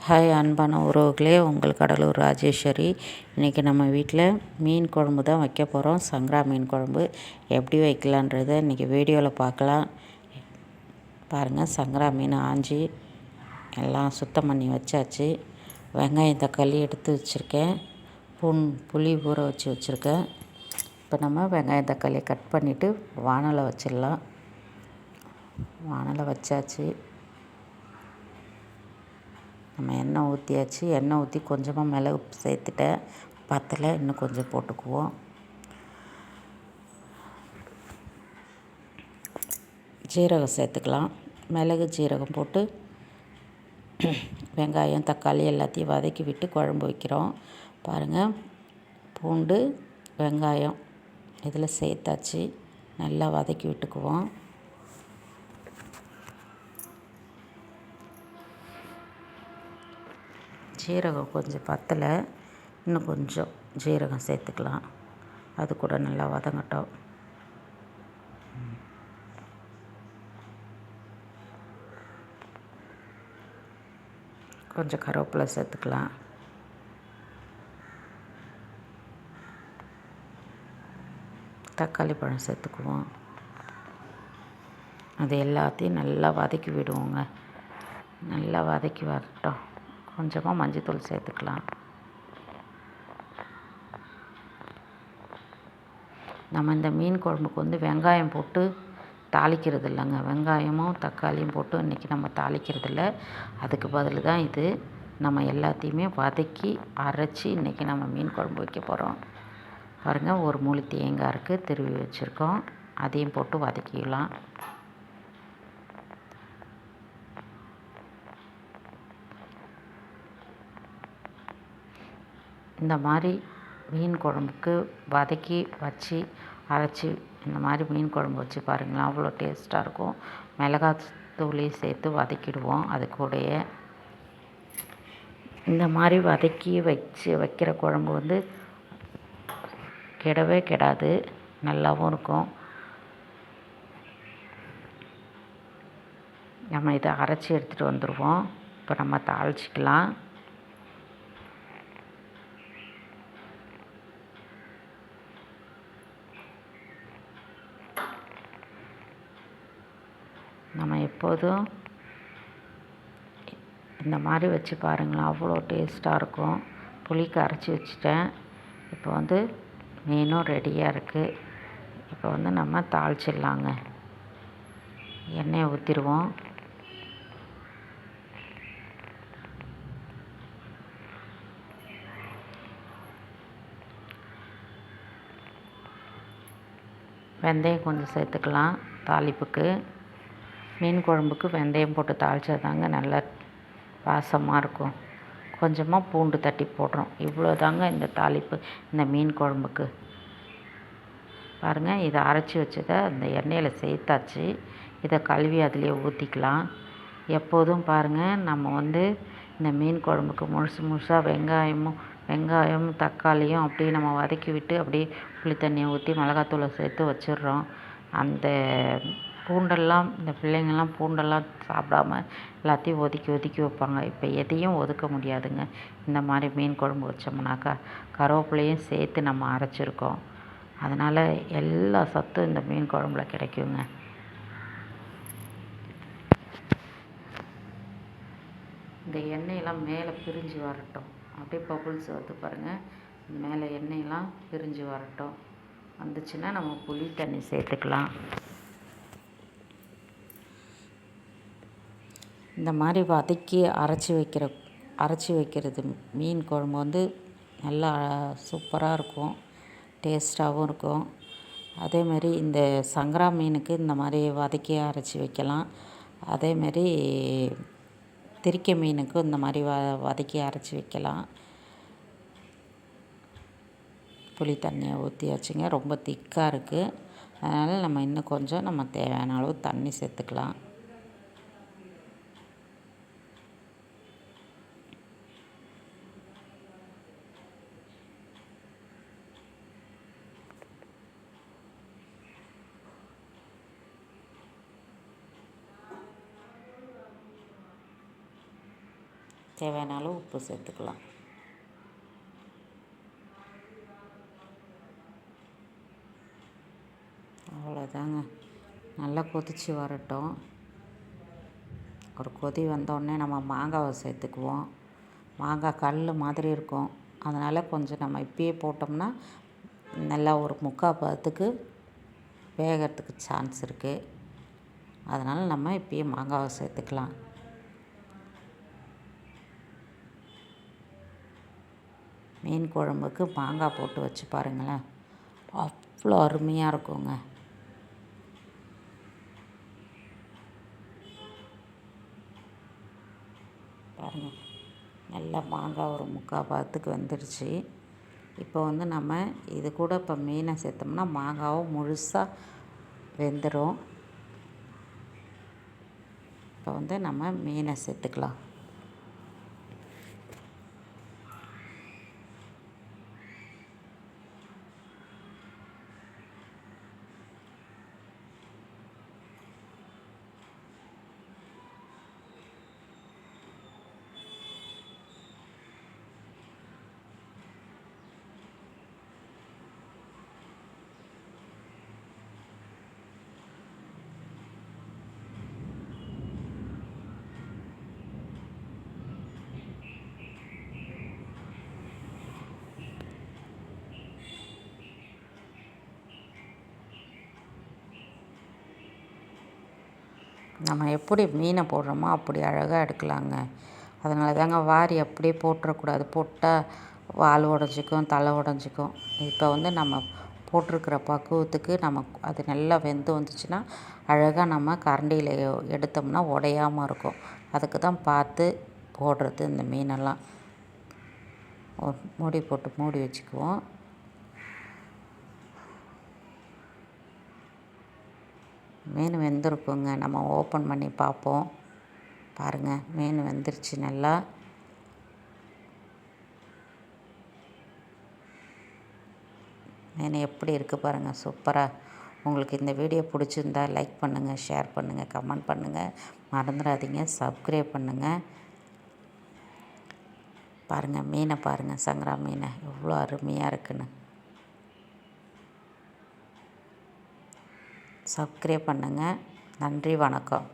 Hi அன்பான உறவுகளே, உங்கள் கடலூர் ராஜேஸ்வரி. இன்றைக்கி நம்ம வீட்டில் மீன் குழம்பு தான் வைக்க போகிறோம். சங்கரா மீன் குழம்பு எப்படி வைக்கலான்றதை இன்றைக்கி வீடியோவில் பார்க்கலாம். பாருங்கள், சங்கரா மீன் ஆஞ்சி எல்லாம் சுத்தம் பண்ணி வச்சாச்சு. வெங்காயம் தக்காளி எடுத்து வச்சுருக்கேன். புளி ஊற வச்சுருக்கேன். இப்போ நம்ம வெங்காயம் தக்காளியை கட் பண்ணிவிட்டு வானலை வச்சிடலாம். வானலை வச்சாச்சு. நம்ம எண்ணெய் ஊற்றியாச்சு. எண்ணெய் ஊற்றி கொஞ்சமாக மிளகு சேர்த்துட்டேன். பத்தலை, இன்னும் கொஞ்சம் போட்டுக்குவோம். ஜீரகம் சேர்த்துக்கலாம். மிளகு ஜீரகம் போட்டு வெங்காயம் தக்காளி எல்லாத்தையும் வதக்கி விட்டு குழம்பு வைக்கிறோம். பாருங்கள், பூண்டு வெங்காயம் இதில் சேர்த்தாச்சு. நல்லா வதக்கி விட்டுக்குவோம். ஜீரகம் கொஞ்சம் பத்தலை, இன்னும் கொஞ்சம் ஜீரகம் சேர்த்துக்கலாம். அது கூட நல்லா வதங்கட்டும். கொஞ்சம் கருவேப்பிலை சேர்த்துக்கலாம். தக்காளி பழம் சேர்த்துக்குவோம். அது எல்லாத்தையும் நல்லா வதக்கி விடுவோங்க. நல்லா வதக்கி வரட்டும். கொஞ்சமாக மஞ்சள்தூள் சேர்த்துக்கலாம். நம்ம இந்த மீன் குழம்புக்கு வெங்காயம் போட்டு தாளிக்கிறது இல்லைங்க. வெங்காயமும் தக்காளியும் போட்டு இன்றைக்கி நம்ம தாளிக்கிறது இல்லை. அதுக்கு பதில் தான் இது. நம்ம எல்லாத்தையுமே வதக்கி அரைச்சி இன்றைக்கி நம்ம மீன் குழம்பு வைக்க போகிறோம். பாருங்கள், ஒரு மூலி தேங்காய் இருக்குது, திருவி வச்சுருக்கோம். அதையும் போட்டு வதக்கிக்கலாம். இந்த மாதிரி மீன் குழம்புக்கு வதக்கி வச்சு அரைச்சி இந்த மாதிரி மீன் குழம்பு வச்சு பாருங்களேன், அவ்வளோ டேஸ்ட்டாக இருக்கும். மிளகாத்தூளையும் சேர்த்து வதக்கிடுவோம். அது கூடயே இந்த மாதிரி வதக்கி வைக்கிற குழம்பு கெடவே கெடாது, நல்லாவும் இருக்கும். நம்ம இதை அரைச்சி எடுத்துகிட்டு வந்துடுவோம். இப்போ நம்ம தாளிச்சிக்கலாம். நம்ம எப்போதும் இந்த மாதிரி வச்சு பாருங்களேன், அவ்வளோ டேஸ்ட்டாக இருக்கும். புளிக்கு அரைச்சி வச்சுட்டேன். இப்போ மீனும் ரெடியாக இருக்குது. இப்போ நம்ம தாளிச்சிடலாங்க. எண்ணெயை ஊற்றிடுவோம். வெந்தயம் கொஞ்சம் சேர்த்துக்கலாம் தாளிப்புக்கு. மீன் குழம்புக்கு வெந்தயம் போட்டு தாளித்தா தாங்க நல்லா வாசமாக இருக்கும். கொஞ்சமாக பூண்டு தட்டி போடுறோம். இவ்வளோ தாங்க இந்த தாளிப்பு இந்த மீன் குழம்புக்கு. பாருங்கள், இதை அரைச்சி வச்சதை அந்த எண்ணெயில் சேர்த்தாச்சு. இதை கழுவி அதிலே ஊற்றிக்கலாம். எப்போதும் பாருங்கள், நம்ம இந்த மீன் குழம்புக்கு முழுசாக வெங்காயம் தக்காளியும் அப்படியே நம்ம வதக்கி விட்டு அப்படியே புளி தண்ணியை ஊற்றி மிளகாத்தூளை சேர்த்து வச்சிடுறோம். அந்த பூண்டெல்லாம் இந்த பிள்ளைங்கள்லாம் பூண்டெல்லாம் சாப்பிடாம எல்லாத்தையும் ஒதுக்கி வைப்பாங்க. இப்போ எதையும் ஒதுக்க முடியாதுங்க. இந்த மாதிரி மீன் குழம்பு வச்சோம்னாக்கா கருவேப்பிலையும் சேர்த்து நம்ம அரைச்சிருக்கோம். அதனால் எல்லா சத்தும் இந்த மீன் குழம்புல கிடைக்குங்க. இந்த எண்ணெயெல்லாம் மேலே பிரிஞ்சு வரட்டும். அப்படியே பபுள்ஸ் வருது பாருங்கள். மேலே எண்ணெயெல்லாம் பிரிஞ்சு வரட்டும். வந்துச்சுன்னா நம்ம புளி தண்ணி சேர்த்துக்கலாம். இந்த மாதிரி வதக்கி அரைச்சி வைக்கிறது மீன் குழம்பு நல்லா சூப்பராக இருக்கும். டேஸ்ட்டாகவும் இருக்கும். அதேமாரி இந்த சங்கரா மீனுக்கு இந்த மாதிரி வதக்கி அரைச்சி வைக்கலாம். அதேமாரி திரிக்கை மீனுக்கும் இந்த மாதிரி வதக்கி அரைச்சி வைக்கலாம். புளி தண்ணியை ஊற்றியாச்சுங்க. ரொம்ப திக்காக இருக்குது. அதனால் நம்ம இன்னும் கொஞ்சம் நம்ம தேவையான அளவு தண்ணி சேர்த்துக்கலாம். தேவையான அளவு உப்பு சேர்த்துக்கலாம். அவ்வளோதாங்க. நல்லா கொதித்து வரட்டும். ஒரு கொதி வந்தோடனே நம்ம மாங்காவை சேர்த்துக்குவோம். மாங்காய் கல் மாதிரி இருக்கும், அதனால் கொஞ்சம் நம்ம இப்பயே போட்டோம்னா நல்லா ஒரு முக்கால் பதத்துக்கு வேகிறதுக்கு சான்ஸ் இருக்குது. அதனால் நம்ம இப்பயே மாங்காவை சேர்த்துக்கலாம். மீன் குழம்புக்கு மாங்காய் போட்டு வச்சு பாருங்களேன், அவ்வளோ அருமையாக இருக்குங்க. பாருங்கள், நல்லா மாங்காய் ஒரு முக்கால் பதத்துக்கு வெந்துடுச்சு. இப்போ வந்து நம்ம இது கூட இப்போ மீனை சேர்த்தோம்னா மாங்காவும் முழுசாக வெந்துடும். இப்போ வந்து நம்ம மீனை சேர்த்துக்கலாம். நம்ம எப்படி மீனை போடுறோமோ அப்படி அழகாக எடுக்கலாங்க. அதனால தாங்க வாரி அப்படியே போட்டுறக்கூடாது. போட்டால் வால் உடஞ்சிக்கும், தலை உடஞ்சிக்கும். இப்போ வந்து நம்ம போட்டிருக்கிற பக்குவத்துக்கு நம்ம அது நல்லா வெந்து வந்துச்சுன்னா அழகாக நம்ம கரண்டியில் எடுத்தோம்னா உடையாமல் இருக்கும். அதுக்கு தான் பார்த்து போடுறது இந்த மீனெல்லாம். மூடி போட்டு மூடி வச்சுக்குவோம். மீன் வெந்திருக்குங்க. நம்ம ஓப்பன் பண்ணி பார்ப்போம். பாருங்கள், மீன் வெந்துருச்சு நல்லா. மீன் எப்படி இருக்குது பாருங்கள், சூப்பராக. உங்களுக்கு இந்த வீடியோ பிடிச்சிருந்தா லைக் பண்ணுங்கள், ஷேர் பண்ணுங்கள், கமெண்ட் பண்ணுங்கள். மறந்துடாதீங்க, சப்ஸ்கிரைப் பண்ணுங்கள். பாருங்கள், மீனை பாருங்கள், சங்கரா மீனை எவ்வளோ அருமையாக இருக்குன்னு. சப்ஸ்கிரைப் பண்ணுங்கள். நன்றி, வணக்கம்.